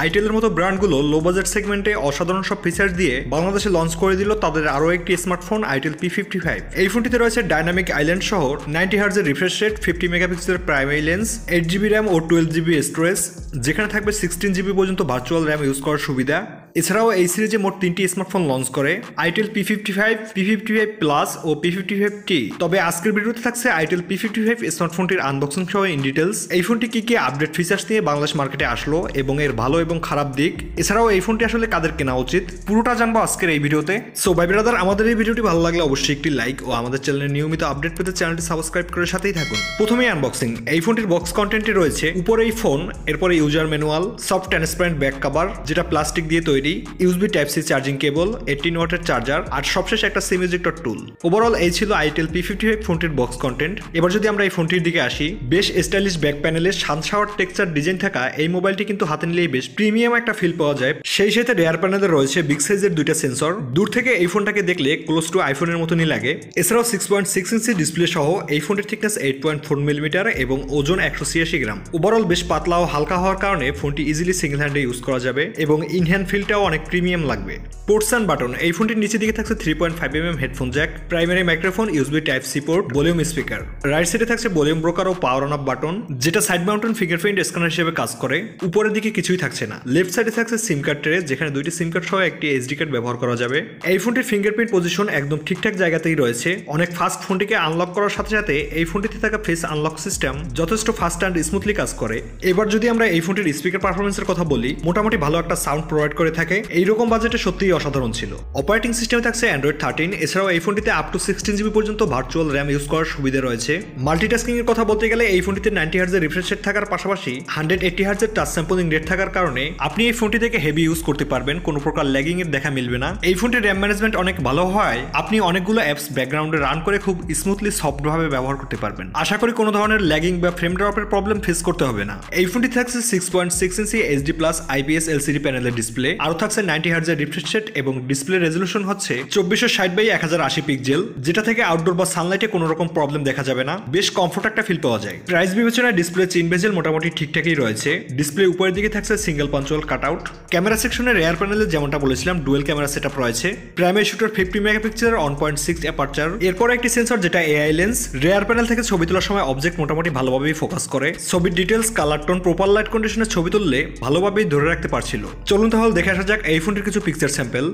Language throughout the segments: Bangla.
আইটেলের মতো ব্র্যান্ডগুলো লো বাজেট সেগমেন্টে অসাধারণ সব ফিচার্স দিয়ে বাংলাদেশে লঞ্চ করে দিল তাদের আরও একটি স্মার্টফোন আইটেল P55। এই ফোনটিতে রয়েছে ডাইনামিক আইল্যান্ড সহ 90 হার্জের রিফ্রেশ রেট, 50 মেগাপিক্সেলের প্রাইমারি লেন্স, 8GB র্যাম ও 12GB স্টোরেজ, যেখানে থাকবে 16GB পর্যন্ত ভার্চুয়াল র্যাম ইউজ করার সুবিধা। এছাড়াও এই সিরিজে মোট 3টি স্মার্টফোন লঞ্চ করে আইটেল P55, P55 প্লাস ও P55T। তবে আজকের ভিডিওতে থাকছে আইটেল P55 স্মার্টফোনটির আনবক্সিং সহ ইন ডিটেলস, এই ফোনটি কি আপডেট ফিচার্স নিয়ে বাংলাদেশ মার্কেটে আসলো এবং এর ভালো এবং খারাপ দিক, এছাড়াও এই ফোনটি আসলে কাদের কেনা উচিত, পুরোটা জানবো আজকের এই ভিডিওতে। সো ভাই ব্রাদার, আমাদের এই ভিডিওটি ভালো লাগলে অবশ্যই একটি লাইক ও আমাদের চ্যানেলের নিয়মিত আপডেট পেতে চ্যানেলটি সাবস্ক্রাইব করে সাথেই থাকুন। প্রথমেই আনবক্সিং। এই ফোনটির বক্স কন্টেন্টে রয়েছে উপরে এই ফোন, এরপরে user manual, soft transparent back cover যেটা প্লাস্টিক দিয়ে তৈরি, ইউএসবি টাইপ-সি চার্জিং কেবল, 18 ওয়াটের চার্জার আর সবশেষে একটা সিম ইজেক্টর টুল। ওভারঅল এই ছিল আইটেল P55 ফোনটির বক্স কন্টেন্ট। এবার যদি আমরা এই ফোনটির দিকে আসি, বেশ স্টাইলিশ ব্যাক প্যানেলে সানশাওয়ার টেক্সচার ডিজাইন থাকা এই মোবাইলটি কিন্তু হাতে নিলেই বেশ প্রিমিয়াম একটা ফিল পাওয়া যায়। সেই সাথে রেয়ার প্যানেলে রয়েছে বিগ সাইজের দুইটা সেন্সর, দূর থেকে এই ফোনটাকে দেখলে ক্লোজ টু আইফোনের মতনই লাগে। এছাড়াও 6.6 ইঞ্চি ডিসপ্লে সহ এই ফোনটির থিকনেস 8.4 মিলিমিটার এবং ওজন 186 গ্রাম। ওভারঅল বেশ পাতলা ও হালকা হওয়ার কারণে ফোনটি ইজিলি সিঙ্গেল হ্যান্ডে ইউজ করা যাবে এবং ইনহ্যান্ড ফিলটাও অনেক প্রিমিয়াম লাগবে। Ports and button. এই ফোনটির নিচের দিকে থাকছে 3.5mm headphone jack, primary microphone, USB type C port, volume speaker. Right সাইডে থাকছে ভলিউম ব্রোকার ও পাওয়ার অন অফ বাটন, যেটা সাইড মাউন্টেন ফিঙ্গারপ্রিন্ট স্ক্যানার হিসেবে কাজ করে। উপরের দিকে কিছুই থাকছে না। লেফট সাইডে থাকছে সিম কার্ড ট্রে, যেখানে দুইটি সিম কার্ড সহ একটি এসডি কার্ড ব্যবহার করা যাবে। এই ফোনটির ফিঙ্গারপ্রিন্ট পজিশন একদম ঠিকঠাক জায়গাতেই রয়েছে। অনেক ফাস্ট ফোনটিকে আনলক করার সাথে সাথে এই ফোনটিতে থাকা ফেস আনলক সিস্টেম যথেষ্ট ফাস্ট অ্যান্ড স্মুথলি কাজ করে। এবার যদি আমরা এই ফোনটির স্পিকার পারফরমেন্সের কথা বলি, মোটামুটি ভালো একটা সাউন্ড প্রোভাইড করে থাকে। এইরকম বাজেটে সত্যিই অসাধারণ ছিল। অপারেটিং সিস্টেমে থাকছে অ্যান্ড্রয়েড 13। এছাড়াও এই ফোনটিতে আপ টু 16GB পর্যন্ত ভার্চুয়াল র্যাম ইউজ করার সুবিধা রয়েছে। মাল্টিটাস্কিং এর কথা বলতে গেলে এই ফোনটিতে 90 হার্জের রিফ্রেশ রেট থাকার পাশাপাশি 180 হার্জের টাচ স্যাম্পলিং রেট থাকার কারণে আপনি এই ফোনটি থেকে হেভি ইউজ করতে পারবেন, কোনো প্রকার ল্যাগিং এর দেখা মিলবে না। এই ফোনটির র্যাম ম্যানেজমেন্ট অনেক ভালো হয়, আপনি অনেকগুলো অ্যাপস ব্যাকগ্রাউন্ডে রান করে খুব স্মুথলি সফট ভাবে ব্যবহার করতে পারবেন। আশা করি কোনো ধরনের ল্যাগিং বা ফ্রেম ড্রপের প্রবলেম ফেস করতে হবে না। এই ফোনটি থাকছে 6.6 ইঞ্চি এইচডি প্লাস আইপিএস এলসিডি প্যানেলের ডিসপ্লে, আরও থাকছে 90 হার্জের রিফ্রেশ রেট এবং ডিসপ্লে রেজলিউশন হচ্ছে 2460x1080 পিক্সেল, যেটা থেকে আউটডোর বা সানলাইটে কোনো রকম প্রবলেম দেখা যাবে না। বেশ কমফোর্ট একটা ফিল পাওয়া যায়। প্রাইস বিবেচনায় ডিসপ্লে চিন বেজেল মোটামুটি ঠিকঠাকই রয়েছে। ডিসপ্লে উপরের দিকে থাকছে সিঙ্গেল পাঞ্চুয়াল কাটআউট। ক্যামেরা সেকশনে রেয়ার প্যানেলে যেমনটা বলেছিলাম ডুয়েল ক্যামেরা সেটআপ রয়েছে। প্রাইমারি শুটার 50 মেগাপিক্সেলের 1.6 অ্যাপারচার, এরপর একটি সেন্সর যেটা এআই লেন্স। রেয়ার প্যানেল থেকে ছবি তোলার সময় অবজেক্ট মোটামুটি ভালোভাবেই ফোকাস করে। ছবির details, colour tone, proper light কন্ডিশনে ছবি তুললে ভালোভাবেই ধরে রাখতে পারছিল। চলুন তাহলে দেখে আসা যাক এই ফোনটির কিছু পিকচার স্যাম্পল।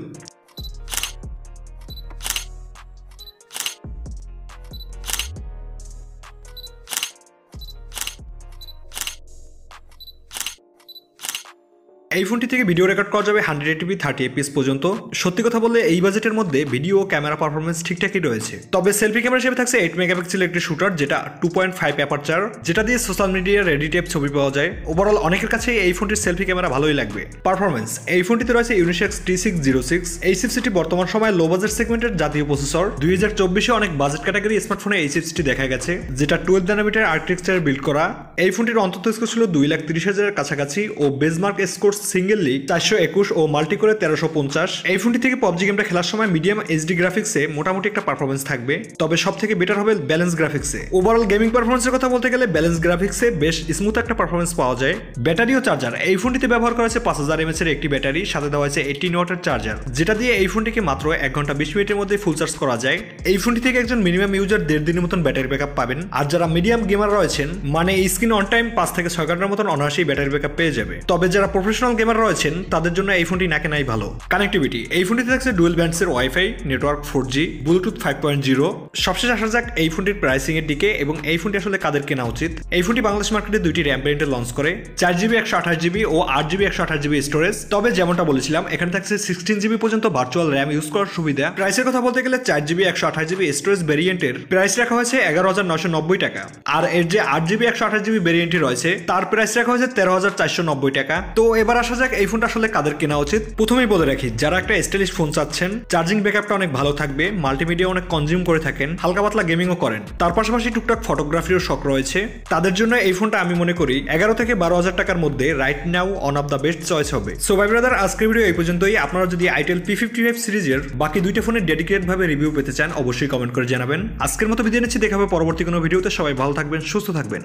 এই ফোনটি থেকে ভিডিও রেকর্ড করা যাবে 180p 30fps পর্যন্ত। সত্যি কথা বললে এই বাজেটের মধ্যে ভিডিও ও ক্যামেরা পারফরমেন্স ঠিকঠাকই রয়েছে। তবে সেলফি ক্যামেরা হিসেবে থাকছে 8 মেগাপিক্সেলের একটি শুটার, যেটা 2.5 অ্যাপারচার, যেটা দিয়ে সোশ্যাল মিডিয়ার রেডি টাইপ ছবি পাওয়া যায়। ওভারঅল অনেকের কাছে এই ফোনটির সেলফি ক্যামেরা ভালোই লাগবে। পারফরমেন্স। এই ফোনটিতে রয়েছে ইউনিসেক্স T606। এই চিপসেটটি বর্তমান সময়ে লো বাজেট সেগমেন্টের জাতীয় প্রসেসর। 2024-এ অনেক বাজেট ক্যাটাগরি স্মার্টফোনে এই চিপসটি দেখা গেছে, যেটা 12 ন্যানোমিটার আর্কিটেকচারে বিল্ড করা। এই ফোনটির অন্তত স্কোর ছিল 2,30,000-এর কাছাকাছি ও বেজমার্ক স্কোর সিঙ্গেললি 421 ও মাল্টি করে 1350। এই ফোনটি থেকে PUBG গেমটা খেলার সময় মিডিয়াম এইচডি গ্রাফিক্সে মোটামুটি একটা পারফরমেন্স থাকবে, তবে সব থেকে বেটার হবে ব্যালেন্স গ্রাফিক্সে। ওভারঅল গেমিং পারফরমেন্সের কথা বলতে গেলে ব্যালেন্স গ্রাফিক্সে বেশ স্মুথ একটা পারফরমেন্স পাওয়া যায়। ব্যাটারি ও চার্জার। এই ফোনটিতে ব্যবহার করা হয়েছে 5000 mAh এর একটি ব্যাটারি, সাথে দেওয়া হয়েছে 18 ওয়াটের চার্জার, যেটা দিয়ে এই ফোনটিকে মাত্র 1 ঘন্টা 20 মিনিটের মধ্যে ফুল চার্জ করা যায়। এই ফোনটি থেকে একজন মিনিমাম ইউজার 1.5 দিনের মতন ব্যাটারি ব্যাকআপ পাবেন। আর যারা মিডিয়াম গেমার রয়েছেন, মানে এই স্ক্রিন অন টাইম 5 থেকে 6 ঘন্টার মতন অনায়াসেই ব্যাটারি ব্যাকআপ পেয়ে যাবে। তবে যারা প্রফেশনাল গেমার রয়েছেন তাদের জন্য এই ফোনটি নাকে নাই ভালো। কানেক্টিভিটি। এই ফোনটিতে থাকছে ডুয়েল ব্যান্ডসের ওয়াইফাই নেটওয়ার্ক, 4G, ব্লুটুথ 5.0। সবশেষে আসা যাক এই ফোনটির প্রাইসিং এর দিকে এবং এই ফোনটি আসলে কাদের কেনা উচিত। এই ফোনটি বাংলাদেশ মার্কেটে দুইটি র্যাম ভ্যারিয়েন্টে লঞ্চ করে, 4GB 128GB ও 8GB 128GB স্টোরেজ। তবে যেমনটা বলেছিলাম এখানে থাকছে 16GB পর্যন্ত ভার্চুয়াল র্যাম ইউজ করার সুবিধা। প্রাইসের কথা বলতে গেলে 4GB 128GB স্টোরেজ ভ্যারিয়েন্টের প্রাইস রাখা হয়েছে 11,990 টাকা, আর এর যে 8GB 128GB ভ্যারিয়েন্টটি রয়েছে তার প্রাইস রাখা হয়েছে 13,490 টাকা। তো এবার আসা যাক এই ফোনটা আসলে কাদের কেনা উচিত। প্রথমেই বলে রাখি, যারা একটা স্টাইলিশ ফোন চাচ্ছেন, চার্জিং ব্যাকআপটা অনেক ভালো থাকবে, মাল্টিমিডিয়া অনেক কনজিউম করে থাকেন, হালকা পাতলা গেমিংও করেন, তার পাশাপাশি টুকটাক ফটোগ্রাফিরও শখ রয়েছে, তাদের জন্য এই ফোনটা আমি মনে করি 11 থেকে 12,000 টাকার মধ্যে right now one of the best choice হবে। সো ভাই ব্রাদার, আজকের ভিডিও এই পর্যন্তই। আপনারা যদি আইটেল P55 সিরিজের বাকি দুইটা ফোনের ডেডিকেটেড ভাবে রিভিউ পেতে চান অবশ্যই কমেন্ট করে জানাবেন। আজকের মতো বিদায় নিচ্ছি, দেখা হবে পরবর্তী কোনো ভিডিওতে। সবাই ভালো থাকবেন, সুস্থ থাকবেন।